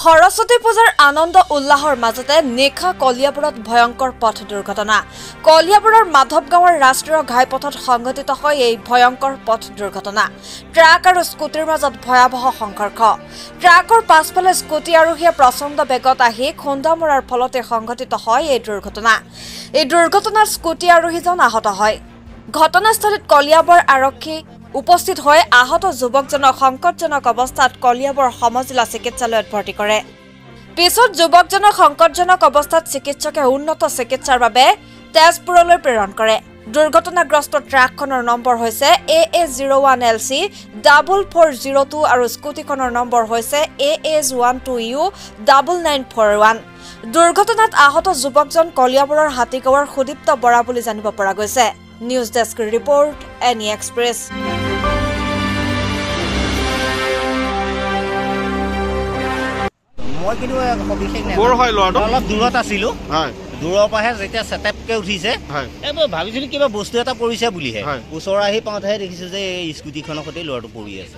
সৰস্বতী পূজাৰ আনন্দ উল্লাহৰ মাজতে নিশা কলিয়াবৰত ভয়ংকৰ পথ দুৰ্ঘটনা। কলিয়াবৰৰ মাধৱগাঁৱৰ ৰাষ্ট্ৰীয় ঘাইপথত সংঘটিত হয় এই ভয়ংকৰ পথ দুৰ্ঘটনা। ট্ৰাক আৰু স্কুটিৰ মাজত ভয়াৱহ সংঘৰ্ষ। ট্ৰাকৰ পাছফালে স্কুটি আৰোহীয়ে প্ৰচণ্ড বেগত আহি খুন্দা মৰাৰ ফলতে সংঘটিত হয় এই দুৰ্ঘটনা। এই দুৰ্ঘটনাত স্কুটি আৰোহীজন আহত হয়। ঘটনাস্থলীত কলিয়াবৰ আৰক্ষী উপস্থিত হৈ আহত যুৱকজনক সংকটজনক অৱস্থাত কলিয়াবৰ সমজিলা চিকিৎসালয়ত ভৰ্তি কৰে। পিছত যুৱকজনক সংকটজনক অৱস্থাত চিকিৎসকে উন্নত চিকিৎসাৰ বাবে তেজপুৰলৈ প্ৰেৰণ কৰে। দুৰ্ঘটনাগ্ৰস্ত ট্ৰাকখনৰ নম্বৰ হৈছে AA01LC 4402 আৰু স্কুটিখনৰ নম্বৰ হৈছে AS12U 9941। দুৰ্ঘটনাত আহত যুৱকজন কলিয়াবৰৰ হাতীগাঁৱৰ সুদীপ্ত বৰা বুলি জানিব পৰা গৈছে। News desk report any express. মই কিন্তু বিশেষ অলপ দূৰত আছিলো, দূৰৰ পৰাহে যেতিয়া চেটেপকে উঠিছে ভাবিছিলো কিবা বস্তু এটা পৰিছে বুলিহে, ওচৰ আহি পাওঁতেহে দেখিছো যে এই স্কুটিখনৰ সৈতে ল'ৰাটো পৰি আছে।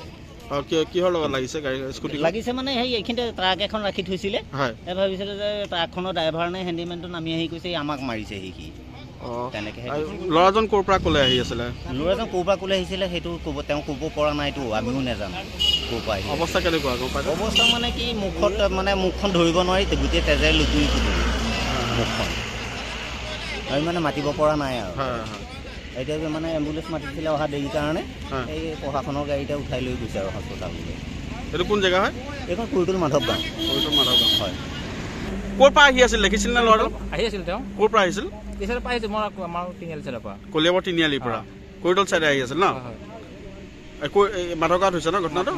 কিহৰ লগত লাগিছে? লাগিছে মানে সেই এইখিনিতে ট্ৰাক এখন ৰাখি থৈছিলে, ভাবিছিলো যে ট্ৰাকখনৰ ড্ৰাইভাৰ নে হেণ্ডিমেনটো নামি আহি কৈছে আমাক মাৰিছে সি। তেনেকে ল'ৰাজন ক'ৰ পৰা ক'লে আহি আছিলে? ল'ৰাজন ক'ৰ পৰা ক'লে আহিছিলে সেইটো তেওঁ ক'ব পৰা নাইতো, আমিও নাজানো ক'ৰ পৰা আহিছে। অৱস্থা কেনেকুৱা? অৱস্থা মানে কি মুখখন ধৰিব নোৱাৰি, গোটেই তেজে লুটুৰি পুটুৰি মুখখন, আমি মানে মাতিব পৰা নাই আৰু। এতিয়া মানে এম্বুলেঞ্চ মাতিছিলে অহা দেৰিৰ কাৰণে এই প্ৰশাসনৰ গাড়ীতে উঠাই লৈ গৈছে আৰু হাস্পতাললৈ। এইটো কোন জেগা হয়? এইখন কুৰিটোল মাধৱগাঁও। হয়। ক'ৰ পৰা আহি আছিল দেখিছিল নে ল'ৰাটো? আহি আছিল তেওঁ। ক'ৰ পৰা আহিছিল? আমাৰ তিনিআলি চাইডৰ পৰা। কলিয়াবৰ তিনিআলিৰ পৰা কুৰিটোল চাইডে আহি আছিল ন? মাধৱগাঁৱত হৈছে ন ঘটনাটো?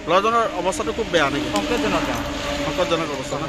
ল'ৰাজনৰ অৱস্থাটো খুব বেয়া নেকি? সংকটজনক অৱস্থা ন?